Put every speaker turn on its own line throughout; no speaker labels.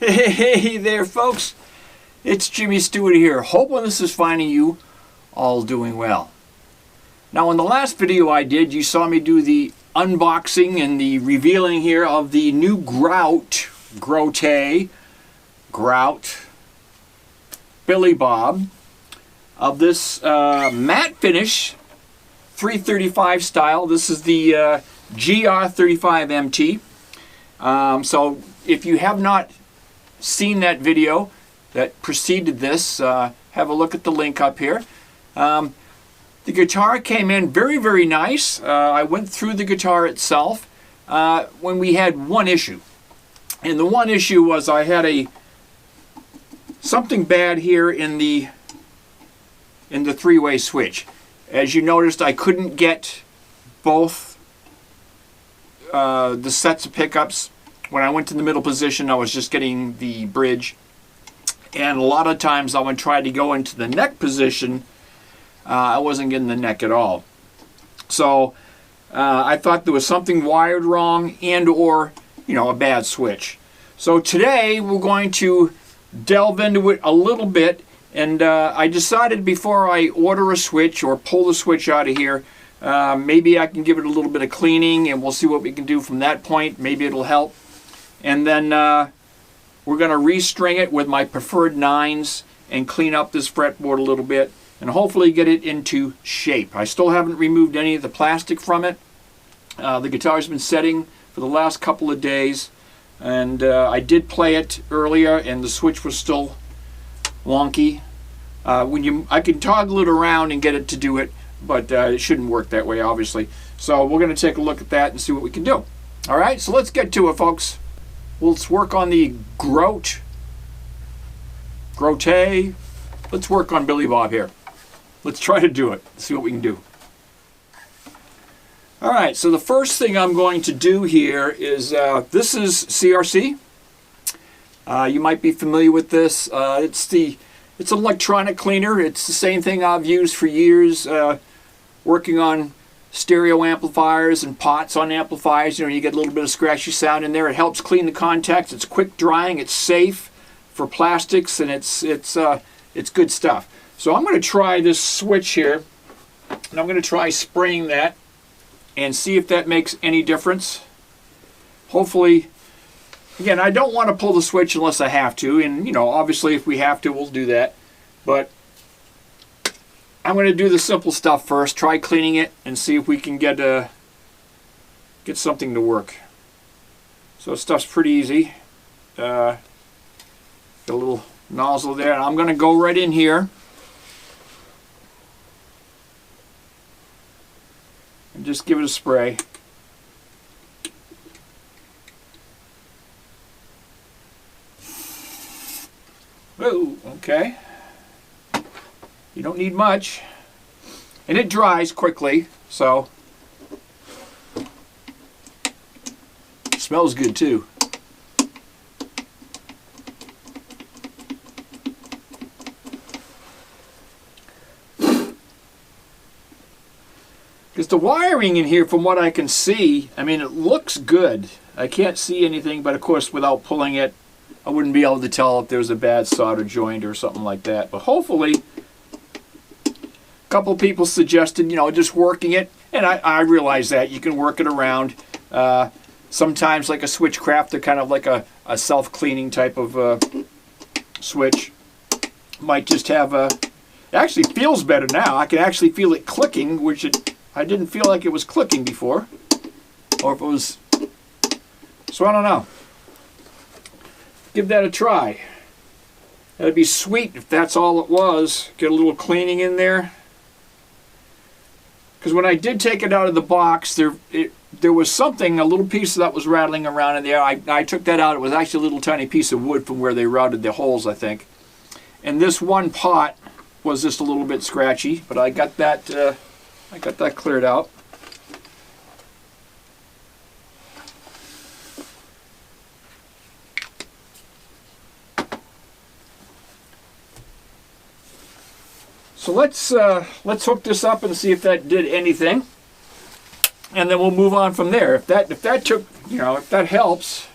Hey there, folks. It's Jimmy Stewart here. Hoping this is finding you all doing well. Now, in the last video I did, you saw me do the unboxing and the revealing here of the new Grote Billy Bob of this matte finish 335 style. This is the GR35MT. So if you have not seen that video that preceded this, have a look at the link up here. The guitar came in very, very nice. I went through the guitar itself when we had one issue. And the one issue was I had something bad here in the three-way switch. As you noticed, I couldn't get both the sets of pickups. When I went to the middle position, I was just getting the bridge. And a lot of times I would try to go into the neck position, I wasn't getting the neck at all. So I thought there was something wired wrong and or, a bad switch. So today we're going to delve into it a little bit. And I decided before I order a switch or pull the switch out of here, maybe I can give it a little bit of cleaning and we'll see what we can do from that point. Maybe it'll help. And then we're going to restring it with my preferred 9s and clean up this fretboard a little bit and hopefully get it into shape. I still haven't removed any of the plastic from it. The guitar's been setting for the last couple of days, and I did play it earlier and the switch was still wonky. I can toggle it around and get it to do it, but it shouldn't work that way, obviously. So we're going to take a look at that and see what we can do. All right, so let's get to it, folks. Let's work on the Grote. Let's work on Billy Bob here. Let's try to do it. See what we can do. All right, so the first thing I'm going to do here is, this is CRC. You might be familiar with this. It's an electronic cleaner. It's the same thing I've used for years, working on stereo amplifiers and pots on amplifiers. You get a little bit of scratchy sound in there. It helps clean the contacts. It's quick drying. It's safe for plastics, and it's good stuff. So I'm going to try this switch here, and I'm going to try spraying that and see if that makes any difference. Hopefully. Again, I don't want to pull the switch unless I have to, and obviously if we have to, we'll do that. But I'm going to do the simple stuff first, try cleaning it, and see if we can get something to work. So stuff's pretty easy. Got a little nozzle there, and I'm going to go right in here and just give it a spray. Oh, okay. You don't need much. And it dries quickly, so it smells good too. Because the wiring in here, from what I can see, it looks good. I can't see anything, but of course without pulling it, I wouldn't be able to tell if there's a bad solder joint or something like that. But hopefully, a couple of people suggested, just working it. And I realize that. You can work it around. Sometimes, like a switchcraft, they're kind of like a self-cleaning type of switch. Might just have it actually feels better now. I can actually feel it clicking, which I didn't feel like it was clicking before. Or if it was... So I don't know. Give that a try. That'd be sweet if that's all it was. Get a little cleaning in there. Because when I did take it out of the box, there was something, a little piece that was rattling around in there. I took that out. It was actually a little tiny piece of wood from where they routed the holes, I think. And this one pot was just a little bit scratchy, but I got that cleared out. So let's hook this up and see if that did anything, and then we'll move on from there. If that took, if that helps,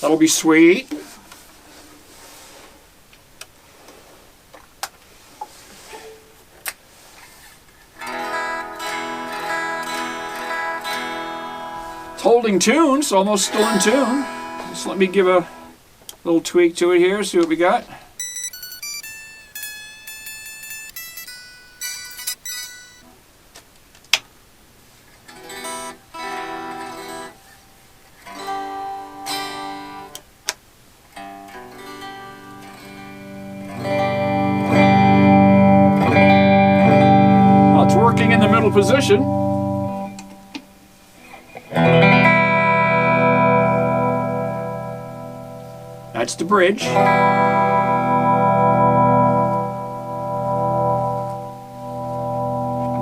That'll be sweet. It's holding tune, it's almost still in tune. Just let me give a little tweak to it here, see what we got. Working in the middle position. That's the bridge. And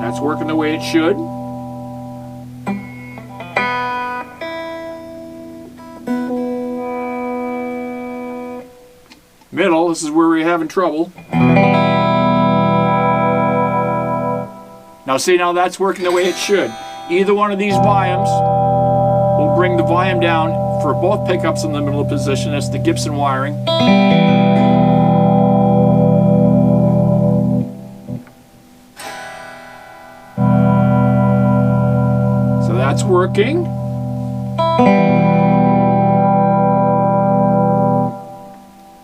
that's working the way it should. Middle, this is where we're having trouble. Now see, now that's working the way it should. Either one of these volumes will bring the volume down for both pickups in the middle position. That's the Gibson wiring. So that's working.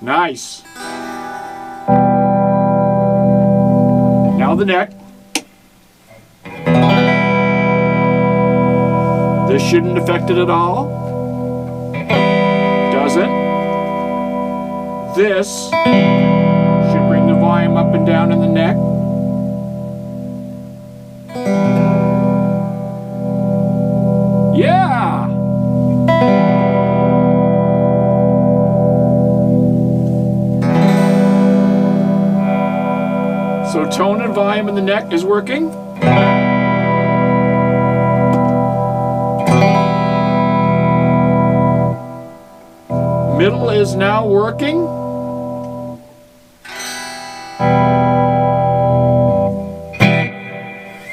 Nice. Now the neck. This shouldn't affect it at all. Doesn't. This should bring the volume up and down in the neck. Yeah! So tone and volume in the neck is working. Middle is now working.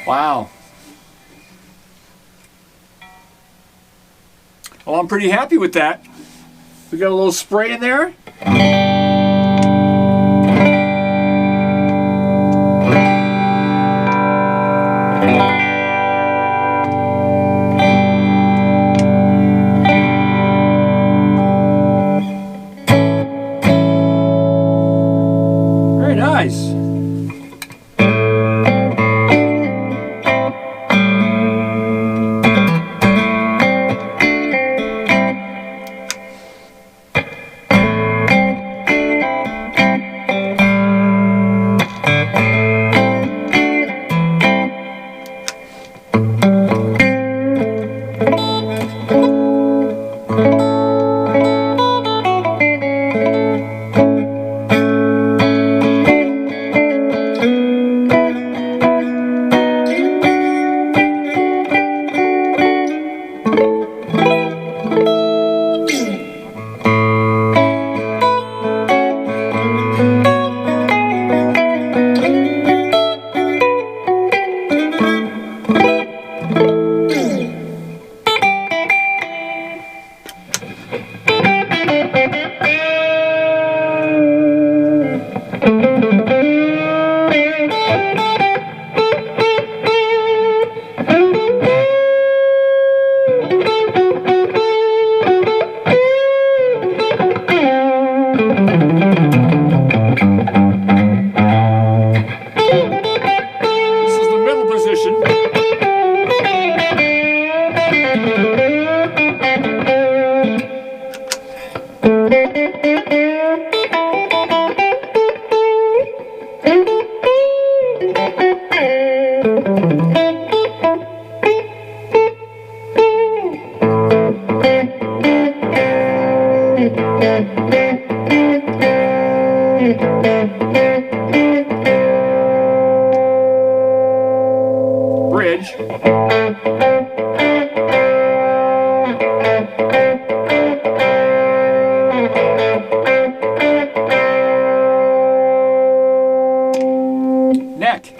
Wow. Well, I'm pretty happy with that. We got a little spray in there. Nice. Bridge. Neck.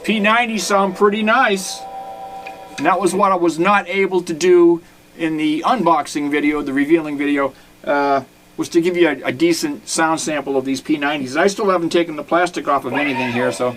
P90 sound pretty nice, and that was what I was not able to do in the unboxing video, the revealing video, was to give you a decent sound sample of these P90's. I still haven't taken the plastic off of anything here, so.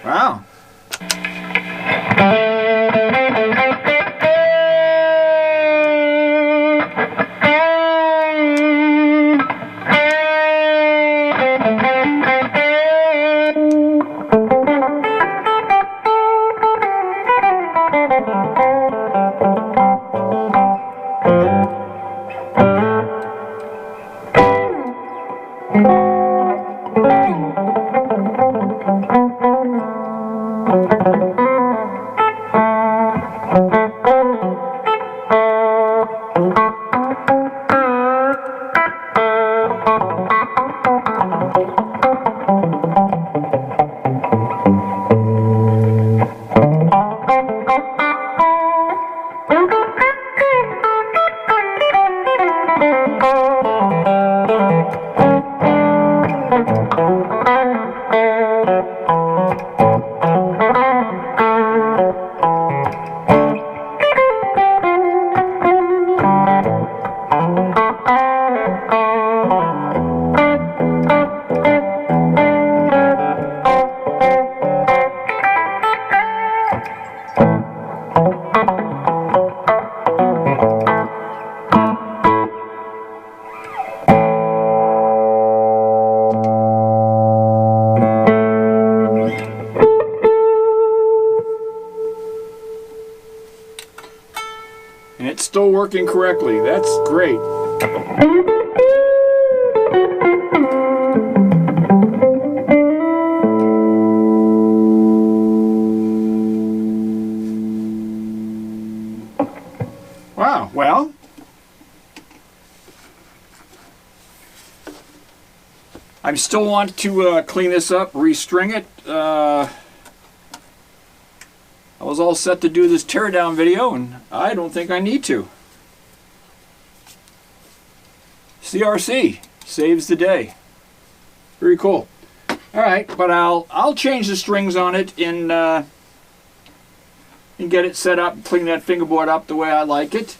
Wow. And it's still working correctly. That's great. Wow, well, I still want to clean this up, restring it. I was all set to do this teardown video, and I don't think I need to. CRC saves the day. Very cool. All right, but I'll change the strings on it and get it set up, clean that fingerboard up the way I like it.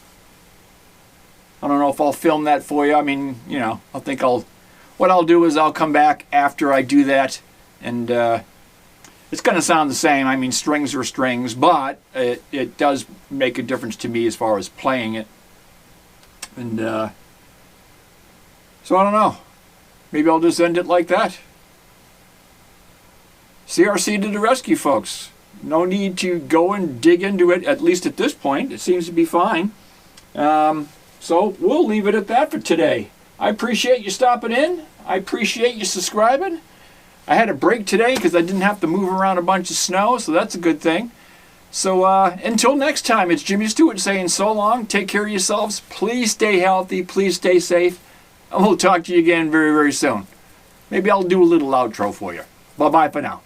I don't know if I'll film that for you. I mean, you know, what I'll do is I'll come back after I do that, and it's going to sound the same. I mean, strings are strings, but it does make a difference to me as far as playing it. And so I don't know. Maybe I'll just end it like that. CRC to the rescue, folks. No need to go and dig into it, at least at this point. It seems to be fine. So we'll leave it at that for today. I appreciate you stopping in. I appreciate you subscribing. I had a break today because I didn't have to move around a bunch of snow, so that's a good thing. So until next time, it's Jimmy Stewart saying so long. Take care of yourselves. Please stay healthy. Please stay safe. And we'll talk to you again very, very soon. Maybe I'll do a little outro for you. Bye-bye for now.